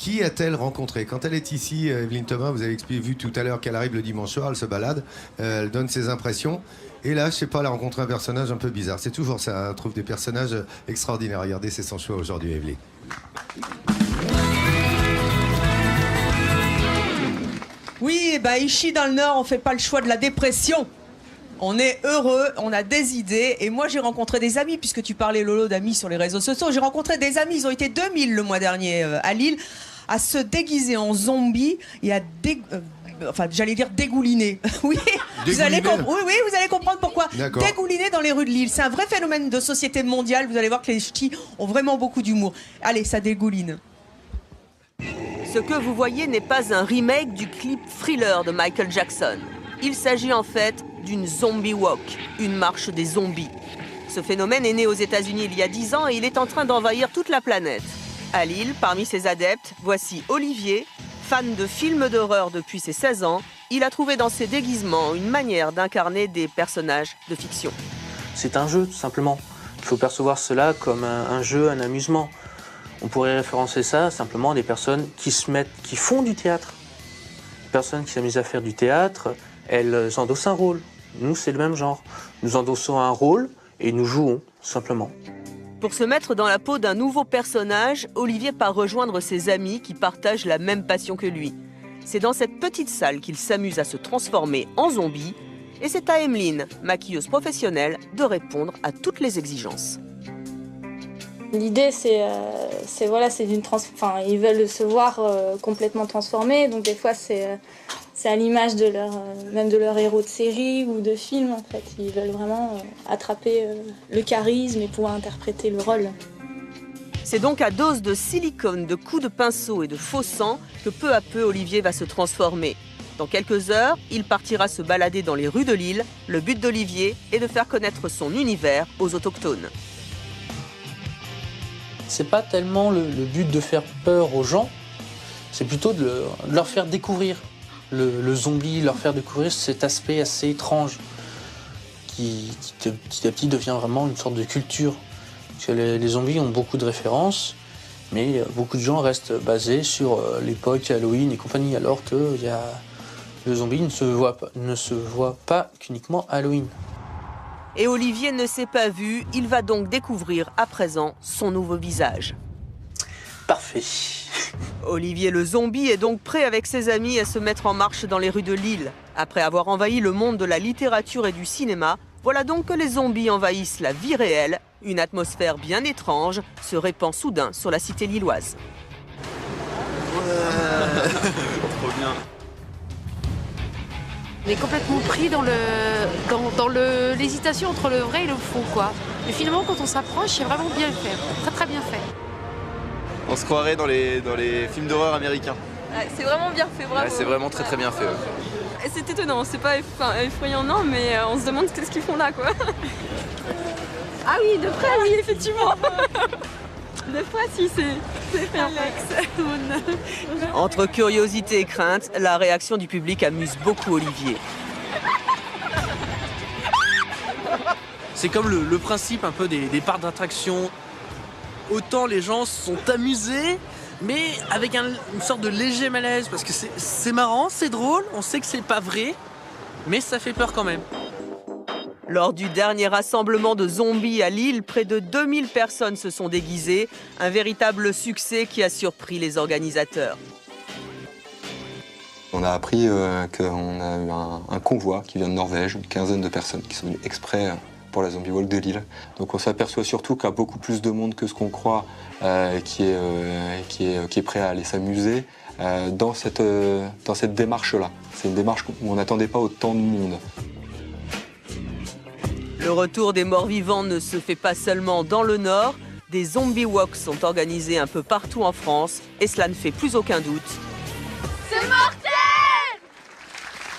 Qui a-t-elle rencontré? Quand elle est ici, Evelyne Thomas, vous avez vu tout à l'heure qu'elle arrive le dimanche soir, elle se balade, elle donne ses impressions. Et là, je sais pas, elle a rencontré un personnage un peu bizarre. C'est toujours ça, on trouve des personnages extraordinaires. Regardez, c'est son choix aujourd'hui, Evelyne. Oui, bah ici dans le Nord, on fait pas le choix de la dépression. On est heureux, on a des idées. Et moi, j'ai rencontré des amis, puisque tu parlais, Lolo, d'amis sur les réseaux sociaux. J'ai rencontré des amis, ils ont été 2000 le mois dernier à Lille, à se déguiser en zombies et à j'allais dire dégouliner. Oui, vous allez comprendre pourquoi. Dégouliner dans les rues de Lille. C'est un vrai phénomène de société mondiale. Vous allez voir que les ch'tis ont vraiment beaucoup d'humour. Allez, ça dégouline. Ce que vous voyez n'est pas un remake du clip Thriller de Michael Jackson. Il s'agit en fait d'une zombie walk, une marche des zombies. Ce phénomène est né aux États-Unis il y a 10 ans et il est en train d'envahir toute la planète. À Lille, parmi ses adeptes, voici Olivier. Fan de films d'horreur depuis ses 16 ans, il a trouvé dans ses déguisements une manière d'incarner des personnages de fiction. C'est un jeu, tout simplement. Il faut percevoir cela comme un jeu, un amusement. On pourrait référencer ça simplement à des personnes qui font du théâtre. Les personnes qui s'amusent à faire du théâtre, elles endossent un rôle. Nous, c'est le même genre. Nous endossons un rôle et nous jouons, simplement. Pour se mettre dans la peau d'un nouveau personnage, Olivier part rejoindre ses amis qui partagent la même passion que lui. C'est dans cette petite salle qu'il s'amuse à se transformer en zombie. Et c'est à Emeline, maquilleuse professionnelle, de répondre à toutes les exigences. L'idée, ils veulent se voir complètement transformés. Donc des fois, c'est à l'image même de leur héros de série ou de film, en fait. Ils veulent vraiment attraper le charisme et pouvoir interpréter le rôle. C'est donc à dose de silicone, de coups de pinceau et de faux sang que peu à peu Olivier va se transformer. Dans quelques heures, il partira se balader dans les rues de Lille. Le but d'Olivier est de faire connaître son univers aux autochtones. C'est pas tellement le but de faire peur aux gens, c'est plutôt de leur faire découvrir le zombie, leur faire découvrir cet aspect assez étrange qui petit à petit devient vraiment une sorte de culture. Parce que les zombies ont beaucoup de références, mais beaucoup de gens restent basés sur l'époque Halloween et compagnie, alors que le zombie ne se voit pas qu'uniquement à Halloween. Et Olivier ne s'est pas vu, il va donc découvrir à présent son nouveau visage. Parfait. Olivier le zombie est donc prêt avec ses amis à se mettre en marche dans les rues de Lille. Après avoir envahi le monde de la littérature et du cinéma, voilà donc que les zombies envahissent la vie réelle. Une atmosphère bien étrange se répand soudain sur la cité lilloise. Trop bien. On est complètement pris dans l'hésitation entre le vrai et le faux, quoi. Mais finalement, quand on s'approche, c'est vraiment bien fait, très très bien fait. On se croirait dans les films d'horreur américains. Ouais, c'est vraiment bien fait, bravo. Ouais, c'est vraiment très très bien fait. Ouais. C'est étonnant, c'est pas effrayant non, mais on se demande qu'est-ce qu'ils font là, quoi. Ah oui, de près, oui, effectivement. De près, si, c'est effrayant. Entre curiosité et crainte, la réaction du public amuse beaucoup Olivier. C'est comme le principe un peu des parcs d'attraction. Autant les gens sont amusés, mais avec une sorte de léger malaise, parce que c'est marrant, c'est drôle, on sait que c'est pas vrai, mais ça fait peur quand même. Lors du dernier rassemblement de zombies à Lille, près de 2000 personnes se sont déguisées. Un véritable succès qui a surpris les organisateurs. On a appris qu'on a eu un convoi qui vient de Norvège, une quinzaine de personnes qui sont venues exprès pour la Zombie Walk de Lille. Donc on s'aperçoit surtout qu'il y a beaucoup plus de monde que ce qu'on croit qui est prêt à aller s'amuser dans cette démarche-là. C'est une démarche où on n'attendait pas autant de monde. Le retour des morts-vivants ne se fait pas seulement dans le Nord. Des zombie walks sont organisés un peu partout en France et cela ne fait plus aucun doute. C'est mortel!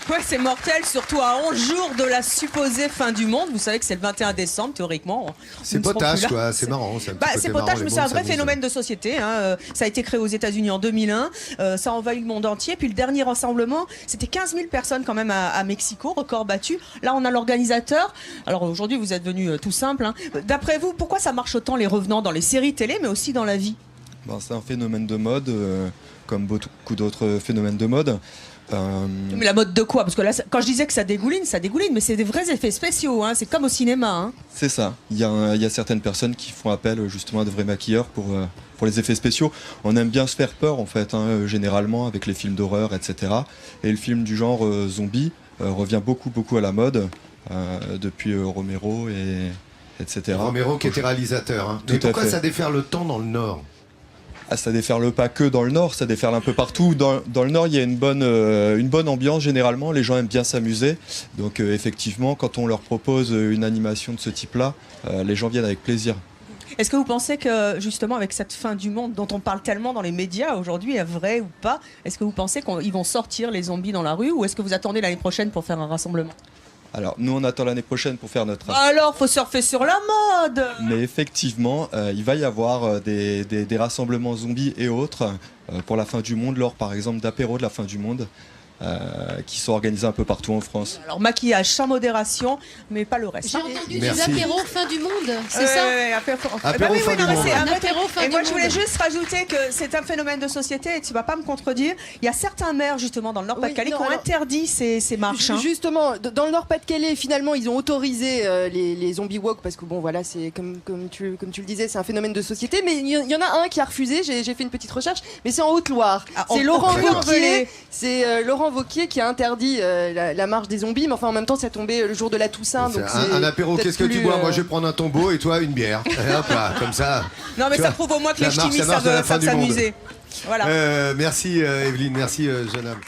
Ouais, c'est mortel, surtout à 11 jours de la supposée fin du monde. Vous savez que c'est le 21 décembre, théoriquement. C'est potache, quoi. C'est marrant. C'est potache, mais c'est un vrai phénomène de société. Hein. Ça a été créé aux États-Unis en 2001. Ça a envahi le monde entier. Puis le dernier rassemblement, c'était 15 000 personnes quand même à Mexico, record battu. Là, on a l'organisateur. Alors aujourd'hui, vous êtes venu tout simple. Hein. D'après vous, pourquoi ça marche autant les revenants dans les séries télé, mais aussi dans la vie ? C'est un phénomène de mode, comme beaucoup d'autres phénomènes de mode. Mais la mode de quoi? Parce que là, quand je disais que ça dégouline, mais c'est des vrais effets spéciaux, hein. C'est comme au cinéma. Hein. C'est ça. Il y a certaines personnes qui font appel justement à de vrais maquilleurs pour les effets spéciaux. On aime bien se faire peur en fait, hein, généralement avec les films d'horreur, etc. Et le film du genre zombie revient beaucoup à la mode depuis Romero etc. Romero qui était réalisateur. Hein. Mais pourquoi ça déferle tant dans le Nord? Ça déferle pas que dans le Nord, ça déferle un peu partout. Dans le Nord, il y a une bonne ambiance généralement, les gens aiment bien s'amuser. Donc effectivement, quand on leur propose une animation de ce type-là, les gens viennent avec plaisir. Est-ce que vous pensez que justement avec cette fin du monde dont on parle tellement dans les médias aujourd'hui, est vrai ou pas, est-ce que vous pensez qu'ils vont sortir les zombies dans la rue ou est-ce que vous attendez l'année prochaine pour faire un rassemblement? Alors, nous, on attend l'année prochaine pour faire notre... Alors, faut surfer sur la mode. Mais effectivement, il va y avoir des rassemblements zombies et autres pour la fin du monde, lors par exemple d'apéros de la fin du monde, qui sont organisés un peu partout en France. Alors, maquillage sans modération, mais pas le reste. J'ai entendu des apéros fin du monde, c'est ça? Apéro fin du monde. Et moi, je voulais juste rajouter que c'est un phénomène de société, et tu vas pas me contredire. Il y a certains maires, justement, dans le Nord-Pas-de-Calais, qui ont interdit ces marches. Hein. Justement, dans le Nord-Pas-de-Calais, finalement, ils ont autorisé les zombie walk, parce que bon, voilà, c'est comme tu le disais, c'est un phénomène de société, mais il y en a un qui a refusé, j'ai fait une petite recherche, mais c'est en Haute-Loire. C'est Laurent Wauquiez qui a interdit la marche des zombies, mais enfin en même temps ça tombait le jour de la Toussaint. Donc un apéro, qu'est-ce que tu bois? Moi je vais prendre un tombeau et toi une bière. Et hop là, comme ça. Non mais ça prouve au moins que les ch'timis savent s'amuser. Voilà. Merci Evelyne, merci jeune homme.